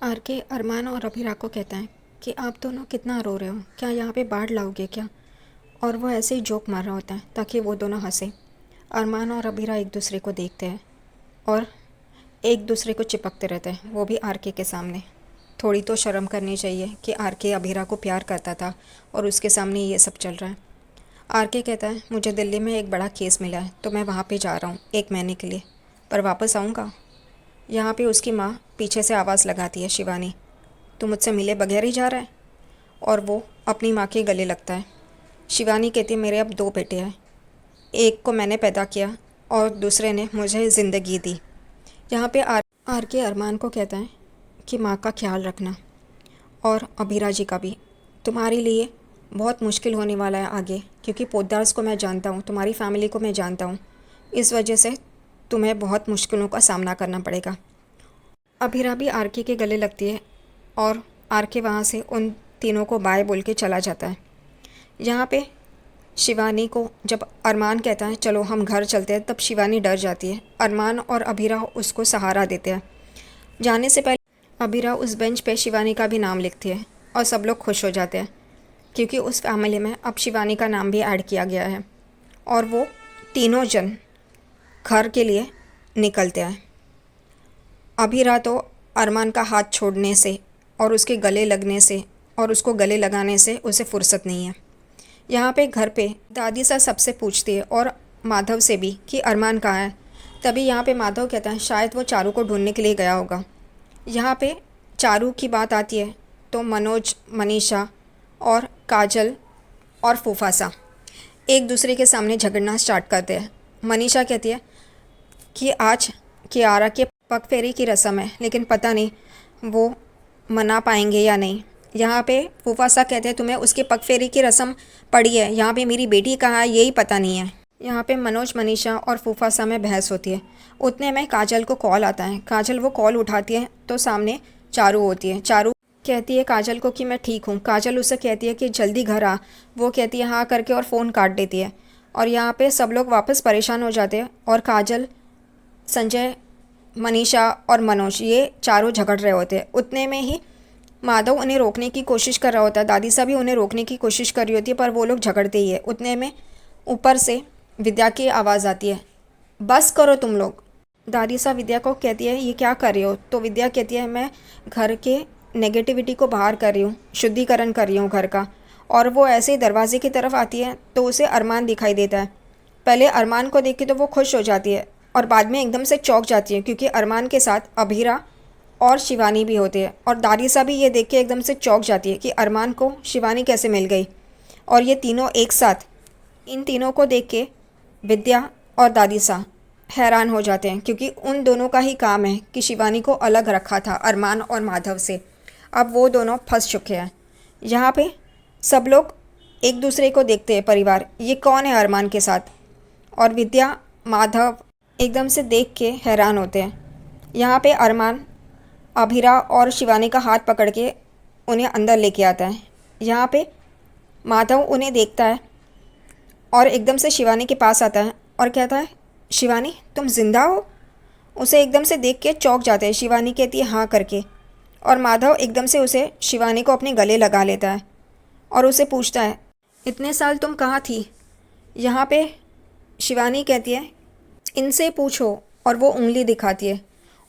Are के अरमान और अभिरा को कहता है कि आप दोनों कितना रो रहे हो, क्या यहाँ पे बाढ़ लाओगे क्या। और वो ऐसे ही जोक मार रहा होता है ताकि वो दोनों हंसे। अरमान और अभिरा एक दूसरे को देखते हैं और एक दूसरे को चिपकते रहते हैं, वो भी आर के सामने। थोड़ी तो शर्म करनी चाहिए कि आर के अभिरा को प्यार करता था और उसके सामने ये सब चल रहा है। आर के कहता है मुझे दिल्ली में एक बड़ा केस मिला है तो मैं वहाँ पे जा रहा हूँ 1 महीने के लिए, पर वापस आऊँगा। यहाँ पे उसकी माँ पीछे से आवाज़ लगाती है, शिवानी तू मुझसे मिले बगैर ही जा रहा है। और वो अपनी माँ के गले लगता है। शिवानी कहती है मेरे अब 2 बेटे हैं, एक को मैंने पैदा किया और दूसरे ने मुझे ज़िंदगी दी। यहाँ पे आर के अरमान को कहता है कि माँ का ख्याल रखना और अभिरा जी का भी। तुम्हारे लिए बहुत मुश्किल होने वाला है आगे, क्योंकि पोद्दार्स को मैं जानता हूँ, तुम्हारी फैमिली को मैं जानता हूँ। इस वजह से तुम्हें बहुत मुश्किलों का सामना करना पड़ेगा। अभिरा भी आर के गले लगती है और आर के वहाँ से उन तीनों को बाय बोल के चला जाता है। यहाँ पे शिवानी को जब अरमान कहता है चलो हम घर चलते हैं, तब शिवानी डर जाती है। अरमान और अभिरा उसको सहारा देते हैं। जाने से पहले अभिरा उस बेंच पे शिवानी का भी नाम लिखती है और सब लोग खुश हो जाते हैं, क्योंकि उस फैमिली में अब शिवानी का नाम भी ऐड किया गया है। और वो तीनों जन घर के लिए निकलते हैं। अभिरा तो अरमान का हाथ छोड़ने से और उसके गले लगने से और उसको गले लगाने से उसे फुर्सत नहीं है। यहाँ पे घर पे दादी सा सबसे पूछती है और माधव से भी कि अरमान कहाँ है। तभी यहाँ पे माधव कहता है शायद वो चारू को ढूंढने के लिए गया होगा। यहाँ पे चारू की बात आती है तो मनोज, मनीषा और काजल और फूफासा एक दूसरे के सामने झगड़ना स्टार्ट करते हैं। मनीषा कहती है कि आज कियारा के पग फेरी की रस्म है, लेकिन पता नहीं वो मना पाएंगे या नहीं। यहाँ पे फूफासा कहते हैं तुम्हें उसके पग फेरी की रस्म पड़ी है, यहाँ पे मेरी बेटी कहाँ है यही पता नहीं है। यहाँ पे मनोज, मनीषा और फूफासा में बहस होती है। उतने में काजल को कॉल आता है। काजल वो कॉल उठाती है तो सामने चारू होती है। चारू कहती है काजल को कि मैं ठीक हूँ। काजल उससे कहती है कि जल्दी घर आ। वो कहती है हाँ करके और फ़ोन काट देती है। और यहाँ पे सब लोग वापस परेशान हो जाते हैं और काजल, संजय, मनीषा और मनोज ये चारों झगड़ रहे होते हैं। उतने में ही माधव उन्हें रोकने की कोशिश कर रहा होता है। दादी सा भी उन्हें रोकने की कोशिश कर रही होती है, पर वो लोग झगड़ते ही है। उतने में ऊपर से विद्या की आवाज़ आती है, बस करो तुम लोग। दादी सा विद्या को कहती है ये क्या कर रही हो। तो विद्या कहती है मैं घर के नेगेटिविटी को बाहर कर रही हूँ, शुद्धिकरण कर रही हूँ घर का। और वो ऐसे ही दरवाजे की तरफ आती है तो उसे अरमान दिखाई देता है। पहले अरमान को देख के तो वो खुश हो जाती है और बाद में एकदम से चौंक जाती है, क्योंकि अरमान के साथ अभिरा और शिवानी भी होती है। और दारिसा भी ये देख के एकदम से चौंक जाती है कि अरमान को शिवानी कैसे मिल गई। और ये तीनों एक साथ, इन तीनों को देख के विद्या और दादिसा हैरान हो जाते हैं, क्योंकि उन दोनों का ही काम है कि शिवानी को अलग रखा था अरमान और माधव से। अब वो दोनों फंस चुके हैं। यहाँ पे सब लोग एक दूसरे को देखते हैं, परिवार ये कौन है अरमान के साथ। और विद्या, माधव एकदम से देख के हैरान होते हैं। यहाँ पे अरमान अभिरा और शिवानी का हाथ पकड़ के उन्हें अंदर लेके आता है। यहाँ पे माधव उन्हें देखता है और एकदम से शिवानी के पास आता है और कहता है शिवानी तुम जिंदा हो। उसे एकदम से देख के चौंक जाते हैं। शिवानी कहती है हाँ करके। और माधव एकदम से उसे, शिवानी को अपने गले लगा लेता है और उसे पूछता है इतने साल तुम कहाँ थी। यहाँ पे शिवानी कहती है इनसे पूछो, और वो उंगली दिखाती है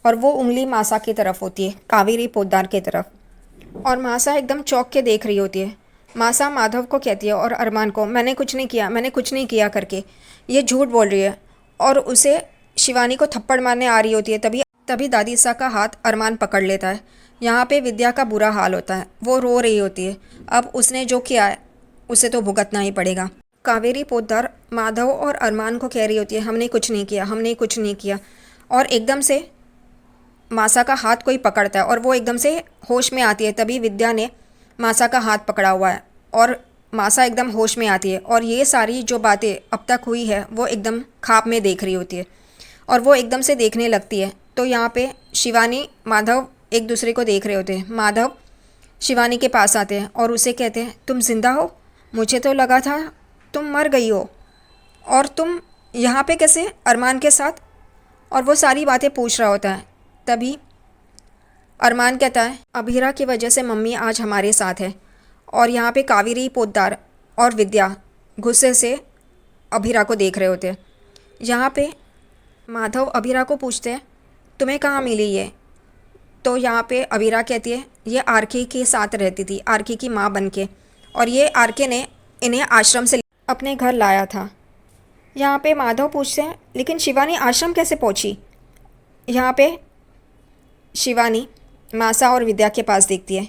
और वो उंगली मासा की तरफ होती है, कावेरी पोद्दार की तरफ। और मासा एकदम चौंक के देख रही होती है। मासा माधव को कहती है और अरमान को मैंने कुछ नहीं किया, मैंने कुछ नहीं किया करके ये झूठ बोल रही है। और उसे शिवानी को थप्पड़ मारने आ रही होती है। तभी तभी दादी सा का हाथ अरमान पकड़ लेता है। यहाँ पे विद्या का बुरा हाल होता है, वो रो रही होती है। अब उसने जो किया है उसे तो भुगतना ही पड़ेगा। कावेरी पोद्दार माधव और अरमान को कह रही होती है हमने कुछ नहीं किया, हमने कुछ नहीं किया। और एकदम से मासा का हाथ कोई पकड़ता है और वो एकदम से होश में आती है। तभी विद्या ने मासा का हाथ पकड़ा हुआ है और मासा एकदम होश में आती है और ये सारी जो बातें अब तक हुई है वो एकदम ख्वाब में देख रही होती है और वो एकदम से देखने लगती है। तो यहाँ पे शिवानी, माधव एक दूसरे को देख रहे होते हैं। माधव शिवानी के पास आते हैं और उसे कहते हैं तुम जिंदा हो, मुझे तो लगा था तुम मर गई हो, और तुम यहाँ पे कैसे अरमान के साथ। और वो सारी बातें पूछ रहा होता है। तभी अरमान कहता है, अभीरा की वजह से मम्मी आज हमारे साथ है। और यहाँ पे कावेरी, पोद्दार और विद्या गुस्से से अभीरा को देख रहे होते हैं। यहाँ पे माधव अभीरा को पूछते हैं, तुम्हें कहाँ मिली ये? तो यहाँ पे अभीरा कहती है, ये आरके के साथ रहती थी, आरके की माँ बन के, और ये आरके ने इन्हें आश्रम से अपने घर लाया था। यहाँ पे माधव पूछते हैं, लेकिन शिवानी आश्रम कैसे पहुँची? यहाँ पे शिवानी मासा और विद्या के पास देखती है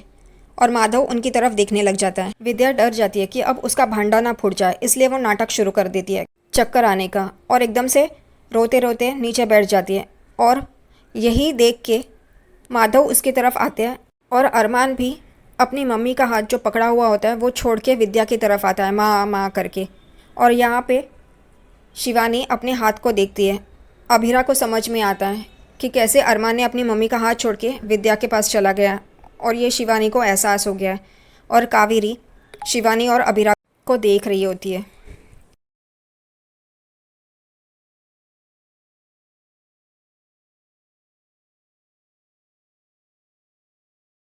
और माधव उनकी तरफ देखने लग जाता है। विद्या डर जाती है कि अब उसका भांडा ना फूट जाए, इसलिए वो नाटक शुरू कर देती है चक्कर आने का, और एकदम से रोते रोते नीचे बैठ जाती है। और यही देख के माधव उसकी तरफ आते हैं और अरमान भी अपनी मम्मी का हाथ जो पकड़ा हुआ होता है वो छोड़ के विद्या की तरफ आता है, माँ माँ करके। और यहाँ पे शिवानी अपने हाथ को देखती है। अभीरा को समझ में आता है कि कैसे अरमान ने अपनी मम्मी का हाथ छोड़ के विद्या के पास चला गया, और ये शिवानी को एहसास हो गया है। और कावेरी शिवानी और अभीरा को देख रही होती है।